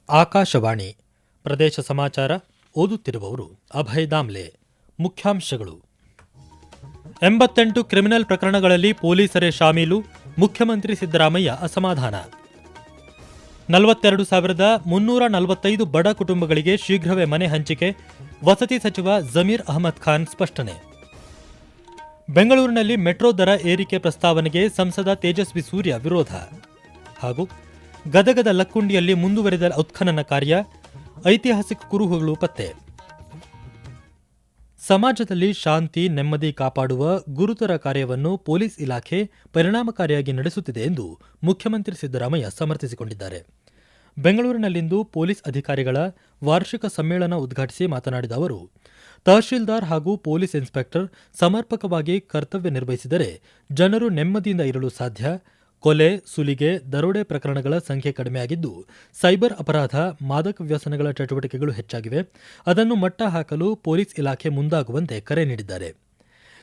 ಆಕಾಶವಾಣಿ ಪ್ರದೇಶ ಸಮಾಚಾರ ಓದುತ್ತಿರುವವರು ಅಭಯ್ ದಾಮ್ಲೆ. ಮುಖ್ಯಾಂಶಗಳು: 88 ಕ್ರಿಮಿನಲ್ ಪ್ರಕರಣಗಳಲ್ಲಿ ಪೊಲೀಸರೇ ಶಾಮೀಲು, ಮುಖ್ಯಮಂತ್ರಿ ಸಿದ್ದರಾಮಯ್ಯ ಅಸಮಾಧಾನ. 42,345 ಬಡ ಕುಟುಂಬಗಳಿಗೆ ಶೀಘ್ರವೇ ಮನೆ ಹಂಚಿಕೆ, ವಸತಿ ಸಚಿವ ಜಮೀರ್ ಅಹಮದ್ ಖಾನ್ ಸ್ಪಷ್ಟನೆ. ಬೆಂಗಳೂರಿನಲ್ಲಿ ಮೆಟ್ರೋ ದರ ಏರಿಕೆ ಪ್ರಸ್ತಾವನೆಗೆ ಸಂಸದ ತೇಜಸ್ವಿ ಸೂರ್ಯ ವಿರೋಧ. ಹಾಗೂ ಗದಗದ ಲಕ್ಕುಂಡಿಯಲ್ಲಿ ಮುಂದುವರೆದ ಉತ್ಖನನ ಕಾರ್ಯ, ಐತಿಹಾಸಿಕ ಕುರುಹುಗಳು ಪತ್ತೆ. ಸಮಾಜದಲ್ಲಿ ಶಾಂತಿ ನೆಮ್ಮದಿ ಕಾಪಾಡುವ ಗುರುತರ ಕಾರ್ಯವನ್ನು ಪೊಲೀಸ್ ಇಲಾಖೆ ಪರಿಣಾಮಕಾರಿಯಾಗಿ ನಡೆಸುತ್ತಿದೆ ಎಂದು ಮುಖ್ಯಮಂತ್ರಿ ಸಿದ್ದರಾಮಯ್ಯ ಸಮರ್ಥಿಸಿಕೊಂಡಿದ್ದಾರೆ. ಬೆಂಗಳೂರಿನಲ್ಲಿಂದು ಪೊಲೀಸ್ ಅಧಿಕಾರಿಗಳ ವಾರ್ಷಿಕ ಸಮ್ಮೇಳನ ಉದ್ಘಾಟಿಸಿ ಮಾತನಾಡಿದ ಅವರು, ತಹಶೀಲ್ದಾರ್ ಹಾಗೂ ಪೊಲೀಸ್ ಇನ್ಸ್ಪೆಕ್ಟರ್ ಸಮರ್ಪಕವಾಗಿ ಕರ್ತವ್ಯ ನಿರ್ವಹಿಸಿದರೆ ಜನರು ನೆಮ್ಮದಿಯಿಂದ ಇರಲು ಸಾಧ್ಯ. ಕೊಲೆ, ಸುಲಿಗೆ, ದರೋಡೆ ಪ್ರಕರಣಗಳ ಸಂಖ್ಯೆ ಕಡಿಮೆಯಾಗಿದ್ದು, ಸೈಬರ್ ಅಪರಾಧ, ಮಾದಕ ವ್ಯಸನಗಳ ಚಟುವಟಿಕೆಗಳು ಹೆಚ್ಚಾಗಿವೆ. ಅದನ್ನು ಮಟ್ಟ ಹಾಕಲು ಪೊಲೀಸ್ ಇಲಾಖೆ ಮುಂದಾಗುವಂತೆ ಕರೆ ನೀಡಿದ್ದಾರೆ.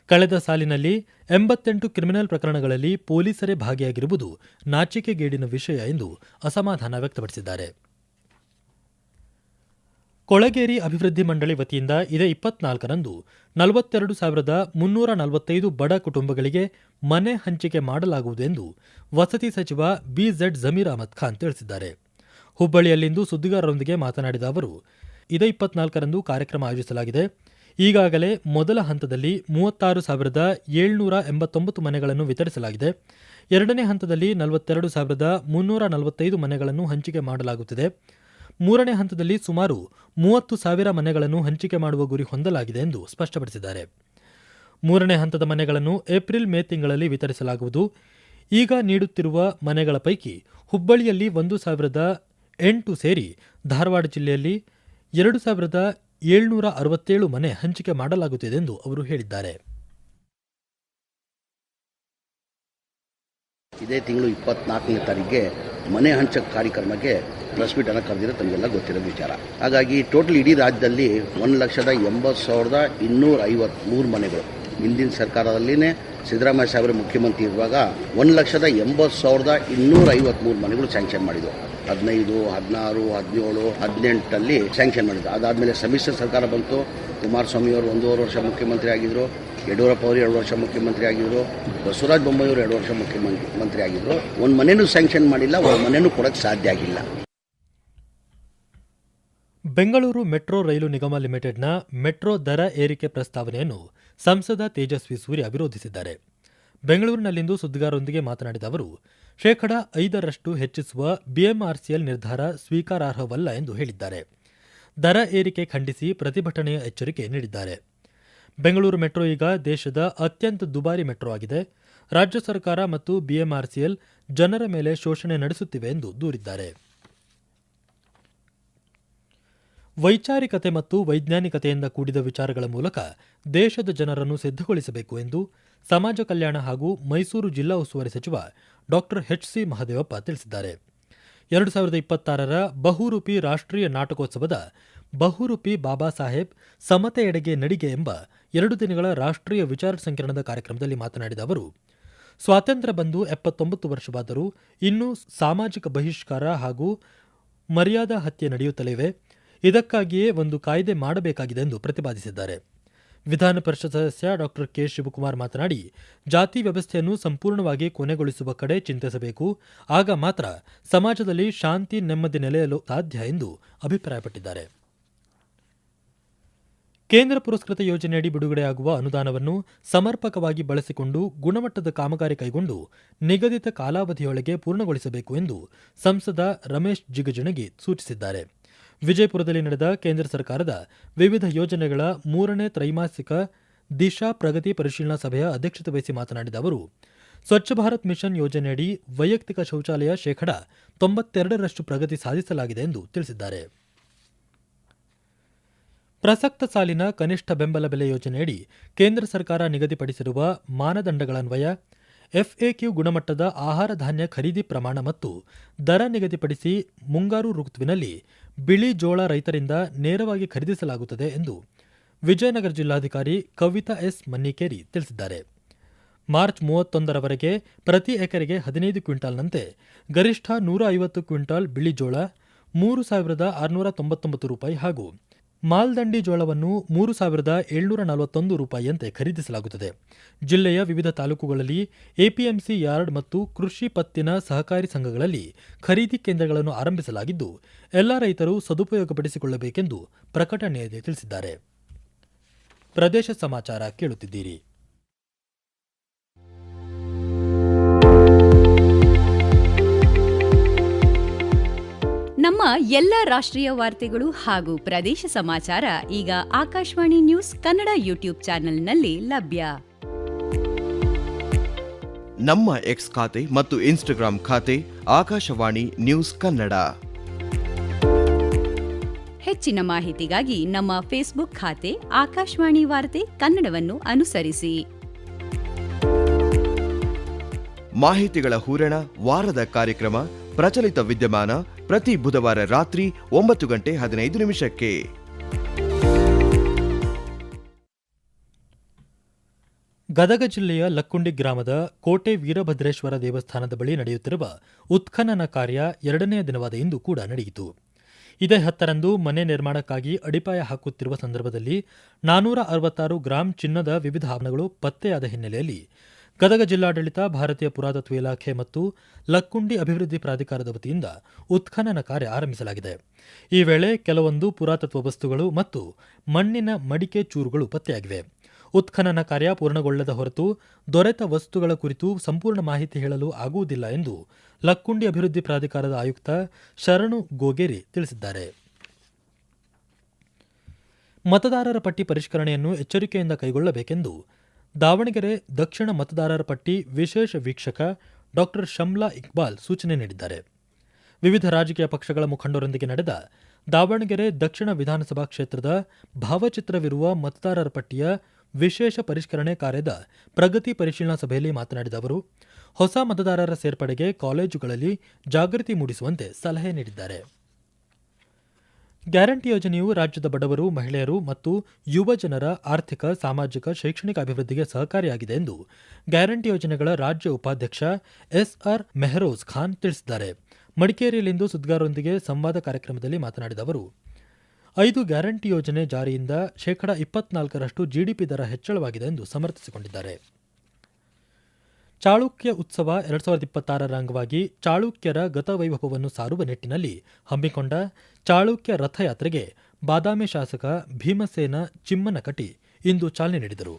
ಕಳೆದ ಸಾಲಿನಲ್ಲಿ 88 ಕ್ರಿಮಿನಲ್ ಪ್ರಕರಣಗಳಲ್ಲಿ ಪೊಲೀಸರೇ ಭಾಗಿಯಾಗಿರುವುದು ನಾಚಿಕೆಗೇಡಿನ ವಿಷಯ ಎಂದು ಅಸಮಾಧಾನ ವ್ಯಕ್ತಪಡಿಸಿದ್ದಾರೆ. ಕೊಳಗೇರಿ ಅಭಿವೃದ್ಧಿ ಮಂಡಳಿ ವತಿಯಿಂದ ಇದೇ 24ರಂದು 42,345 ಬಡ ಕುಟುಂಬಗಳಿಗೆ ಮನೆ ಹಂಚಿಕೆ ಮಾಡಲಾಗುವುದು ಎಂದು ವಸತಿ ಸಚಿವ ಬಿಜೆಡ್ ಜಮೀರ್ ಅಹಮದ್ ಖಾನ್ ತಿಳಿಸಿದ್ದಾರೆ. ಹುಬ್ಬಳ್ಳಿಯಲ್ಲಿಂದು ಸುದ್ದಿಗಾರರೊಂದಿಗೆ ಮಾತನಾಡಿದ ಅವರು, ಇದೇ 24ರಂದು ಕಾರ್ಯಕ್ರಮ ಆಯೋಜಿಸಲಾಗಿದೆ. ಈಗಾಗಲೇ ಮೊದಲ ಹಂತದಲ್ಲಿ 36,789 ಮನೆಗಳನ್ನು ವಿತರಿಸಲಾಗಿದೆ. ಎರಡನೇ ಹಂತದಲ್ಲಿ 42,345 ಮನೆಗಳನ್ನು ಹಂಚಿಕೆ ಮಾಡಲಾಗುತ್ತಿದೆ. ಮೂರನೇ ಹಂತದಲ್ಲಿ ಸುಮಾರು 30,000 ಮನೆಗಳನ್ನು ಹಂಚಿಕೆ ಮಾಡುವ ಗುರಿ ಹೊಂದಲಾಗಿದೆ ಎಂದು ಸ್ಪಷ್ಟಪಡಿಸಿದ್ದಾರೆ. ಮೂರನೇ ಹಂತದ ಮನೆಗಳನ್ನು ಏಪ್ರಿಲ್-ಮೇ ತಿಂಗಳಲ್ಲಿ ವಿತರಿಸಲಾಗುವುದು. ಈಗ ನೀಡುತ್ತಿರುವ ಮನೆಗಳ ಪೈಕಿ ಹುಬ್ಬಳ್ಳಿಯಲ್ಲಿ 1,008 ಸೇರಿ ಧಾರವಾಡ ಜಿಲ್ಲೆಯಲ್ಲಿ 2,767 ಮನೆ ಹಂಚಿಕೆ ಮಾಡಲಾಗುತ್ತಿದೆ ಎಂದು ಅವರು ಹೇಳಿದ್ದಾರೆ. ಇದೇ ತಿಂಗಳು 24ನೇ ತಾರೀಕಿಗೆ ಮನೆ ಹಂಚಕ ಕಾರ್ಯಕ್ರಮಕ್ಕೆ ಪ್ರೆಸ್ ಮೀಟ್ ಅನ್ನು ಕರೆದಿರೋ ತಮಗೆಲ್ಲ ಗೊತ್ತಿರೋ ವಿಚಾರ. ಹಾಗಾಗಿ ಟೋಟಲ್ ಇಡೀ ರಾಜ್ಯದಲ್ಲಿ 1,80,253 ಮನೆಗಳು ಹಿಂದಿನ ಸರ್ಕಾರದಲ್ಲಿನೇ ಸಿದ್ದರಾಮಯ್ಯ ಸಾಹೇಬರು ಮುಖ್ಯಮಂತ್ರಿ ಇರುವಾಗ 1,80,253 ಮನೆಗಳು ಸ್ಯಾಂಕ್ಷನ್ ಮಾಡಿದ್ರು. 15, 16, 17, 18 ಸ್ಯಾಂಕ್ಷನ್ ಮಾಡಿದ್ರು. ಅದಾದಮೇಲೆ ಸಮ್ಮಿಶ್ರ ಸರ್ಕಾರ ಬಂತು. ಕುಮಾರಸ್ವಾಮಿ ಅವರು 1.5 ವರ್ಷ ಮುಖ್ಯಮಂತ್ರಿ ಆಗಿದ್ರು. ಯಡಿಯೂರಪ್ಪ ಅವರು 2 ವರ್ಷ ಮುಖ್ಯಮಂತ್ರಿ ಆಗಿದ್ರು. ಬಸವರಾಜ ಬೊಮ್ಮಾಯಿ ಅವರು 2 ವರ್ಷ ಮುಖ್ಯಮಂತ್ರಿ ಆಗಿದ್ರು. ಒಂದು ಮನೆಯೂ ಸ್ಯಾಂಕ್ಷನ್ ಮಾಡಿಲ್ಲ, ಒಂದು ಮನೆಯೂ ಕೊಡಕ್ಕೆ ಸಾಧ್ಯ ಆಗಿಲ್ಲ. ಬೆಂಗಳೂರು ಮೆಟ್ರೋ ರೈಲು ನಿಗಮ ಲಿಮಿಟೆಡ್ನ ಮೆಟ್ರೋ ದರ ಏರಿಕೆ ಪ್ರಸ್ತಾವನೆಯನ್ನು ಸಂಸದ ತೇಜಸ್ವಿ ಸೂರ್ಯ ವಿರೋಧಿಸಿದ್ದಾರೆ. ಬೆಂಗಳೂರಿನಲ್ಲಿಂದು ಸುದ್ದಿಗಾರರೊಂದಿಗೆ ಮಾತನಾಡಿದ ಅವರು, 5% ಹೆಚ್ಚಿಸುವ ಬಿಎಂಆರ್ಸಿಎಲ್ ನಿರ್ಧಾರ ಸ್ವೀಕಾರಾರ್ಹವಲ್ಲ ಎಂದು ಹೇಳಿದ್ದಾರೆ. ದರ ಏರಿಕೆ ಖಂಡಿಸಿ ಪ್ರತಿಭಟನೆಯ ಎಚ್ಚರಿಕೆ ನೀಡಿದ್ದಾರೆ. ಬೆಂಗಳೂರು ಮೆಟ್ರೋ ಈಗ ದೇಶದ ಅತ್ಯಂತ ದುಬಾರಿ ಮೆಟ್ರೋ ಆಗಿದೆ. ರಾಜ್ಯ ಸರ್ಕಾರ ಮತ್ತು ಬಿಎಂಆರ್ಸಿಎಲ್ ಜನರ ಮೇಲೆ ಶೋಷಣೆ ನಡೆಸುತ್ತಿವೆ ಎಂದು ದೂರಿದ್ದಾರೆ. ವೈಚಾರಿಕತೆ ಮತ್ತು ವೈಜ್ಞಾನಿಕತೆಯಿಂದ ಕೂಡಿದ ವಿಚಾರಗಳ ಮೂಲಕ ದೇಶದ ಜನರನ್ನು ಸಿದ್ಧಗೊಳಿಸಬೇಕು ಎಂದು ಸಮಾಜ ಕಲ್ಯಾಣ ಹಾಗೂ ಮೈಸೂರು ಜಿಲ್ಲಾ ಉಸ್ತುವಾರಿ ಸಚಿವ ಡಾ ಎಚ್.ಸಿ. ಮಹದೇವಪ್ಪ ತಿಳಿಸಿದ್ದಾರೆ. 2026ರ ಬಹುರೂಪಿ ರಾಷ್ಟ್ರೀಯ ನಾಟಕೋತ್ಸವದ ಬಹುರೂಪಿ ಬಾಬಾ ಸಾಹೇಬ್ ಸಮತೆಯೆಡೆಗೆ ನಡಿಗೆ ಎಂಬ 2 ದಿನಗಳ ರಾಷ್ಟ್ರೀಯ ವಿಚಾರ ಸಂಕಿರಣದ ಕಾರ್ಯಕ್ರಮದಲ್ಲಿ ಮಾತನಾಡಿದ ಅವರು, ಸ್ವಾತಂತ್ರ್ಯ ಬಂದು 79 ವರ್ಷವಾದರೂ ಇನ್ನೂ ಸಾಮಾಜಿಕ ಬಹಿಷ್ಕಾರ ಹಾಗೂ ಮರ್ಯಾದಾ ಹತ್ಯೆ ನಡೆಯುತ್ತಲಿವೆ. ಇದಕ್ಕಾಗಿಯೇ ಒಂದು ಕಾಯ್ದೆ ಮಾಡಬೇಕಾಗಿದೆ ಎಂದು ಪ್ರತಿಪಾದಿಸಿದ್ದಾರೆ. ವಿಧಾನ ಪರಿಷತ್ ಸದಸ್ಯ ಡಾ ಕೆ. ಶಿವಕುಮಾರ್ ಮಾತನಾಡಿ, ಜಾತಿ ವ್ಯವಸ್ಥೆಯನ್ನು ಸಂಪೂರ್ಣವಾಗಿ ಕೊನೆಗೊಳಿಸುವ ಕಡೆ ಚಿಂತಿಸಬೇಕು. ಆಗ ಮಾತ್ರ ಸಮಾಜದಲ್ಲಿ ಶಾಂತಿ ನೆಮ್ಮದಿ ನೆಲೆಯಲು ಸಾಧ್ಯ ಎಂದು ಅಭಿಪ್ರಾಯಪಟ್ಟಿದ್ದಾರೆ. ಕೇಂದ್ರ ಪುರಸ್ಕೃತ ಯೋಜನೆಯಡಿ ಬಿಡುಗಡೆಯಾಗುವ ಅನುದಾನವನ್ನು ಸಮರ್ಪಕವಾಗಿ ಬಳಸಿಕೊಂಡು ಗುಣಮಟ್ಟದ ಕಾಮಗಾರಿ ಕೈಗೊಂಡು ನಿಗದಿತ ಕಾಲಾವಧಿಯೊಳಗೆ ಪೂರ್ಣಗೊಳಿಸಬೇಕು ಎಂದು ಸಂಸದ ರಮೇಶ್ ಜಿಗಜಿಣಗಿ ಸೂಚಿಸಿದ್ದಾರೆ. ವಿಜಯಪುರದಲ್ಲಿ ನಡೆದ ಕೇಂದ್ರ ಸರ್ಕಾರದ ವಿವಿಧ ಯೋಜನೆಗಳ 3ನೇ ತ್ರೈಮಾಸಿಕ ದಿಶಾ ಪ್ರಗತಿ ಪರಿಶೀಲನಾ ಸಭೆಯ ಅಧ್ಯಕ್ಷತೆ ವಹಿಸಿ ಮಾತನಾಡಿದ ಅವರು, ಸ್ವಚ್ಛ ಭಾರತ್ ಮಿಷನ್ ಯೋಜನೆಯಡಿ ವೈಯಕ್ತಿಕ ಶೌಚಾಲಯ 92% ಪ್ರಗತಿ ಸಾಧಿಸಲಾಗಿದೆ ಎಂದು ತಿಳಿಸಿದ್ದಾರೆ. ಪ್ರಸಕ್ತ ಸಾಲಿನ ಕನಿಷ್ಠ ಬೆಂಬಲ ಬೆಲೆ ಯೋಜನೆಯಡಿ ಕೇಂದ್ರ ಸರ್ಕಾರ ನಿಗದಿಪಡಿಸಿರುವ ಮಾನದಂಡಗಳನ್ವಯ ಎಫ್ಎಕ್ಯೂ ಗುಣಮಟ್ಟದ ಆಹಾರ ಧಾನ್ಯ ಖರೀದಿ ಪ್ರಮಾಣ ಮತ್ತು ದರ ನಿಗದಿಪಡಿಸಿ ಮುಂಗಾರು ಋತುವಿನಲ್ಲಿ ಬಿಳಿ ಜೋಳ ರೈತರಿಂದ ನೇರವಾಗಿ ಖರೀದಿಸಲಾಗುತ್ತದೆ ಎಂದು ವಿಜಯನಗರ ಜಿಲ್ಲಾಧಿಕಾರಿ ಕವಿತಾ ಎಸ್ ಮನ್ನಿಕೇರಿ ತಿಳಿಸಿದ್ದಾರೆ. ಮಾರ್ಚ್ 31ರವರೆಗೆ ಪ್ರತಿ ಎಕರೆಗೆ 15 ಕ್ವಿಂಟಾಲ್ನಂತೆ ಗರಿಷ್ಠ 150 ಕ್ವಿಂಟಾಲ್ ಬಿಳಿ ಜೋಳ, 3,699 ರೂಪಾಯಿ ಹಾಗೂ ಮಾಲ್ದಂಡಿ ಜೋಳವನ್ನು 3,741 ರೂಪಾಯಿಯಂತೆ ಖರೀದಿಸಲಾಗುತ್ತದೆ. ಜಿಲ್ಲೆಯ ವಿವಿಧ ತಾಲೂಕುಗಳಲ್ಲಿ ಎಪಿಎಂಸಿ ಯಾರ್ಡ್ ಮತ್ತು ಕೃಷಿ ಪತ್ತಿನ ಸಹಕಾರಿ ಸಂಘಗಳಲ್ಲಿ ಖರೀದಿ ಕೇಂದ್ರಗಳನ್ನು ಆರಂಭಿಸಲಾಗಿದ್ದು, ಎಲ್ಲ ರೈತರು ಸದುಪಯೋಗಪಡಿಸಿಕೊಳ್ಳಬೇಕೆಂದು ಪ್ರಕಟಣೆಯಲ್ಲಿ ತಿಳಿಸಿದ್ದಾರೆ. ಪ್ರದೇಶ ಸಮಾಚಾರ ಕೇಳುತ್ತಿದ್ದೀರಿ. ನಮ್ಮ ಎಲ್ಲ ರಾಷ್ಟ್ರೀಯ ವಾರ್ತೆಗಳು ಹಾಗೂ ಪ್ರದೇಶ ಸಮಾಚಾರ ಈಗ ಆಕಾಶವಾಣಿ ನ್ಯೂಸ್ ಕನ್ನಡ ಯೂಟ್ಯೂಬ್ ಚಾನೆಲ್ನಲ್ಲಿ ಲಭ್ಯ. ನಮ್ಮ ಎಕ್ಸ್ ಖಾತೆ ಮತ್ತು ಇನ್ಸ್ಟಾಗ್ರಾಂ ಖಾತೆ ಆಕಾಶವಾಣಿ ನ್ಯೂಸ್ ಕನ್ನಡ. ಹೆಚ್ಚಿನ ಮಾಹಿತಿಗಾಗಿ ನಮ್ಮ ಫೇಸ್ಬುಕ್ ಖಾತೆ ಆಕಾಶವಾಣಿ ವಾರ್ತೆ ಕನ್ನಡವನ್ನು ಅನುಸರಿಸಿ. ಮಾಹಿತಿಗಳ ಹೂರಣ, ವಾರದ ಕಾರ್ಯಕ್ರಮ, ಪ್ರಚಲಿತ ವಿದ್ಯಮಾನ ಪ್ರತಿ ಬುಧವಾರ ರಾತ್ರಿ 9:15 ಗದಗ ಜಿಲ್ಲೆಯ ಲಕ್ಕುಂಡಿ ಗ್ರಾಮದ ಕೋಟೆ ವೀರಭದ್ರೇಶ್ವರ ದೇವಸ್ಥಾನದ ಬಳಿ ನಡೆಯುತ್ತಿರುವ ಉತ್ಖನನ ಕಾರ್ಯ 2ನೇ ದಿನವಾದ ಇಂದು ಕೂಡ ನಡೆಯಿತು. ಇದೇ 10ರಂದು ಮನೆ ನಿರ್ಮಾಣಕ್ಕಾಗಿ ಅಡಿಪಾಯ ಹಾಕುತ್ತಿರುವ ಸಂದರ್ಭದಲ್ಲಿ 466 ಗ್ರಾಂ ಚಿನ್ನದ ವಿವಿಧ ಆಭರಣಗಳು ಪತ್ತೆಯಾದ ಹಿನ್ನೆಲೆಯಲ್ಲಿ ಗದಗ ಜಿಲ್ಲಾಡಳಿತ, ಭಾರತೀಯ ಪುರಾತತ್ವ ಇಲಾಖೆ ಮತ್ತು ಲಕ್ಕುಂಡಿ ಅಭಿವೃದ್ಧಿ ಪ್ರಾಧಿಕಾರದ ವತಿಯಿಂದ ಉತ್ಖನನ ಕಾರ್ಯ ಆರಂಭಿಸಲಾಗಿದೆ. ಈ ವೇಳೆ ಕೆಲವೊಂದು ಪುರಾತತ್ವ ವಸ್ತುಗಳು ಮತ್ತು ಮಣ್ಣಿನ ಮಡಿಕೆ ಚೂರುಗಳು ಪತ್ತೆಯಾಗಿವೆ. ಉತ್ಖನನ ಕಾರ್ಯ ಪೂರ್ಣಗೊಳ್ಳದ ಹೊರತು ದೊರೆತ ವಸ್ತುಗಳ ಕುರಿತು ಸಂಪೂರ್ಣ ಮಾಹಿತಿ ಹೇಳಲು ಆಗುವುದಿಲ್ಲ ಎಂದು ಲಕ್ಕುಂಡಿ ಅಭಿವೃದ್ಧಿ ಪ್ರಾಧಿಕಾರದ ಆಯುಕ್ತ ಶರಣು ಗೋಗೇರಿ ತಿಳಿಸಿದ್ದಾರೆ. ಮತದಾರರ ಪಟ್ಟಿ ಪರಿಷ್ಕರಣೆಯನ್ನು ಎಚ್ಚರಿಕೆಯಿಂದ ಕೈಗೊಳ್ಳಬೇಕೆಂದು ದಾವಣಗೆರೆ ದಕ್ಷಿಣ ಮತದಾರರ ಪಟ್ಟಿ ವಿಶೇಷ ವೀಕ್ಷಕ ಡಾ ಶಮ್ಲಾ ಇಕ್ಬಾಲ್ ಸೂಚನೆ ನೀಡಿದ್ದಾರೆ. ವಿವಿಧ ರಾಜಕೀಯ ಪಕ್ಷಗಳ ಮುಖಂಡರೊಂದಿಗೆ ನಡೆದ ದಾವಣಗೆರೆ ದಕ್ಷಿಣ ವಿಧಾನಸಭಾ ಕ್ಷೇತ್ರದ ಭಾವಚಿತ್ರವಿರುವ ಮತದಾರರ ಪಟ್ಟಿಯ ವಿಶೇಷ ಪರಿಷ್ಕರಣೆ ಕಾರ್ಯದ ಪ್ರಗತಿ ಪರಿಶೀಲನಾ ಸಭೆಯಲ್ಲಿ ಮಾತನಾಡಿದ ಅವರು, ಹೊಸ ಮತದಾರರ ಸೇರ್ಪಡೆಗೆ ಕಾಲೇಜುಗಳಲ್ಲಿ ಜಾಗೃತಿ ಮೂಡಿಸುವಂತೆ ಸಲಹೆ ನೀಡಿದ್ದಾರೆ. ಗ್ಯಾರಂಟಿ ಯೋಜನೆಯು ರಾಜ್ಯದ ಬಡವರು, ಮಹಿಳೆಯರು ಮತ್ತು ಯುವ ಜನರ ಆರ್ಥಿಕ, ಸಾಮಾಜಿಕ, ಶೈಕ್ಷಣಿಕ ಅಭಿವೃದ್ಧಿಗೆ ಸಹಕಾರಿಯಾಗಿದೆ ಎಂದು ಗ್ಯಾರಂಟಿ ಯೋಜನೆಗಳ ರಾಜ್ಯ ಉಪಾಧ್ಯಕ್ಷ ಎಸ್ಆರ್ ಮೆಹರೋಜ್ ಖಾನ್ ತಿಳಿಸಿದ್ದಾರೆ. ಮಡಿಕೇರಿಯಲ್ಲಿಂದು ಸುದ್ದಿಗಾರರೊಂದಿಗೆ ಸಂವಾದ ಕಾರ್ಯಕ್ರಮದಲ್ಲಿ ಮಾತನಾಡಿದ ಅವರು, 5 ಗ್ಯಾರಂಟಿ ಯೋಜನೆ ಜಾರಿಯಿಂದ 24% ಜಿಡಿಪಿ ದರ ಹೆಚ್ಚಳವಾಗಿದೆ ಎಂದು ಸಮರ್ಥಿಸಿಕೊಂಡಿದ್ದಾರೆ. ಚಾಳುಕ್ಯ ಉತ್ಸವ 2026ರ ಅಂಗವಾಗಿ ಚಾಳುಕ್ಯರ ಗತವೈಭವವನ್ನು ಸಾರುವ ನಿಟ್ಟಿನಲ್ಲಿ ಹಮ್ಮಿಕೊಂಡ ಚಾಳುಕ್ಯ ರಥಯಾತ್ರೆಗೆ ಬಾದಾಮಿ ಶಾಸಕ ಭೀಮಸೇನ ಚಿಮ್ಮನಕಟಿ ಇಂದು ಚಾಲನೆ ನೀಡಿದರು.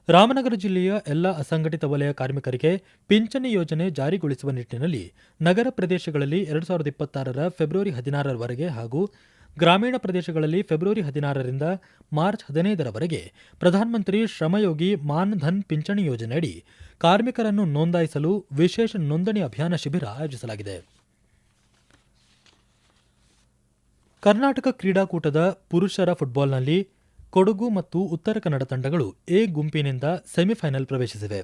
ರಾಮನಗರ ಜಿಲ್ಲೆಯ ಎಲ್ಲ ಅಸಂಘಟಿತ ವಲಯ ಕಾರ್ಮಿಕರಿಗೆ ಪಿಂಚಣಿ ಯೋಜನೆ ಜಾರಿಗೊಳಿಸುವ ನಿಟ್ಟಿನಲ್ಲಿ ನಗರ ಪ್ರದೇಶಗಳಲ್ಲಿ 2026ರ ಫೆಬ್ರವರಿ 16ರವರೆಗೆ ಹಾಗೂ ಗ್ರಾಮೀಣ ಪ್ರದೇಶಗಳಲ್ಲಿ ಫೆಬ್ರವರಿ 16ರಿಂದ ಮಾರ್ಚ್ 15ರವರೆಗೆ ಪ್ರಧಾನಮಂತ್ರಿ ಶ್ರಮಯೋಗಿ ಮಾನ್ಧನ್ ಪಿಂಚಣಿ ಯೋಜನೆಯಡಿ ಕಾರ್ಮಿಕರನ್ನು ನೋಂದಾಯಿಸಲು ವಿಶೇಷ ನೋಂದಣಿ ಅಭಿಯಾನ ಶಿಬಿರ ಆಯೋಜಿಸಲಾಗಿದೆ. ಕರ್ನಾಟಕ ಕ್ರೀಡಾಕೂಟದ ಪುರುಷರ ಫುಟ್ಬಾಲ್ನಲ್ಲಿ ಕೊಡಗು ಮತ್ತು ಉತ್ತರ ಕನ್ನಡ ತಂಡಗಳು ಎ ಗುಂಪಿನಿಂದ ಸೆಮಿಫೈನಲ್ ಪ್ರವೇಶಿಸಿವೆ.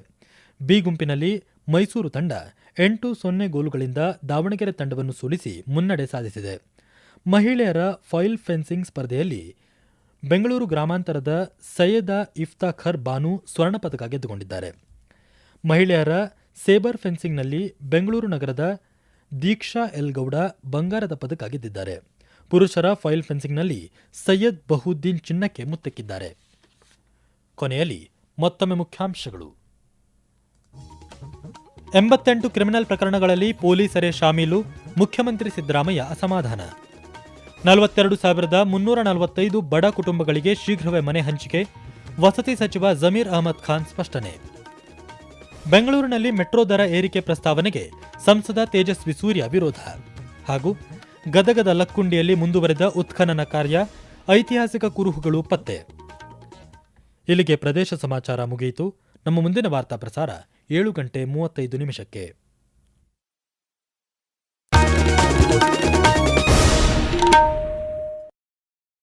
ಬಿ ಗುಂಪಿನಲ್ಲಿ ಮೈಸೂರು ತಂಡ 8-0 ಗೋಲುಗಳಿಂದ ದಾವಣಗೆರೆ ತಂಡವನ್ನು ಸೋಲಿಸಿ ಮುನ್ನಡೆ ಸಾಧಿಸಿದೆ. ಮಹಿಳೆಯರ ಫಾಯಿಲ್ ಫೆನ್ಸಿಂಗ್ ಸ್ಪರ್ಧೆಯಲ್ಲಿ ಬೆಂಗಳೂರು ಗ್ರಾಮಾಂತರದ ಸೈಯದಾ ಇಫ್ತಾಖರ್ ಬಾನು ಸ್ವರ್ಣ ಪದಕ ಗೆದ್ದುಕೊಂಡಿದ್ದಾರೆ. ಮಹಿಳೆಯರ ಸೇಬರ್ ಫೆನ್ಸಿಂಗ್ನಲ್ಲಿ ಬೆಂಗಳೂರು ನಗರದ ದೀಕ್ಷಾ ಎಲ್ ಗೌಡ ಬಂಗಾರದ ಪದಕ ಗೆದ್ದಿದ್ದಾರೆ. ಪುರುಷರ ಫಾಯಿಲ್ ಫೆನ್ಸಿಂಗ್ನಲ್ಲಿ ಸೈಯದ್ ಬಹುದ್ದೀನ್ ಚಿನ್ನಕ್ಕೆ ಮುತ್ತಿಕ್ಕಿದ್ದಾರೆ. ಕೊನೆಯಲ್ಲಿ ಮತ್ತೊಮ್ಮೆ ಮುಖ್ಯಾಂಶಗಳು. 88 ಕ್ರಿಮಿನಲ್ ಪ್ರಕರಣಗಳಲ್ಲಿ ಪೊಲೀಸರೇ ಶಾಮೀಲು, ಮುಖ್ಯಮಂತ್ರಿ ಸಿದ್ದರಾಮಯ್ಯ ಅಸಮಾಧಾನ. 42,345 ಬಡ ಕುಟುಂಬಗಳಿಗೆ ಶೀಘ್ರವೇ ಮನೆ ಹಂಚಿಕೆ, ವಸತಿ ಸಚಿವ ಜಮೀರ್ ಅಹಮದ್ ಖಾನ್ ಸ್ಪಷ್ಟನೆ. ಬೆಂಗಳೂರಿನಲ್ಲಿ ಮೆಟ್ರೋ ದರ ಏರಿಕೆ ಪ್ರಸ್ತಾವನೆಗೆ ಸಂಸದ ತೇಜಸ್ವಿ ಸೂರ್ಯ ವಿರೋಧ. ಹಾಗೂ ಗದಗದ ಲಕ್ಕುಂಡಿಯಲ್ಲಿ ಮುಂದುವರೆದ ಉತ್ಖನನ ಕಾರ್ಯ, ಐತಿಹಾಸಿಕ ಕುರುಹುಗಳು ಪತ್ತೆ. ಇಲ್ಲಿಗೆ ಪ್ರದೇಶ ಸಮಾಚಾರ ಮುಗಿಯಿತು. ನಮ್ಮ ಮುಂದಿನ ವಾರ್ತಾ ಪ್ರಸಾರ 7:35 ನಿಮಿಷಕ್ಕೆ.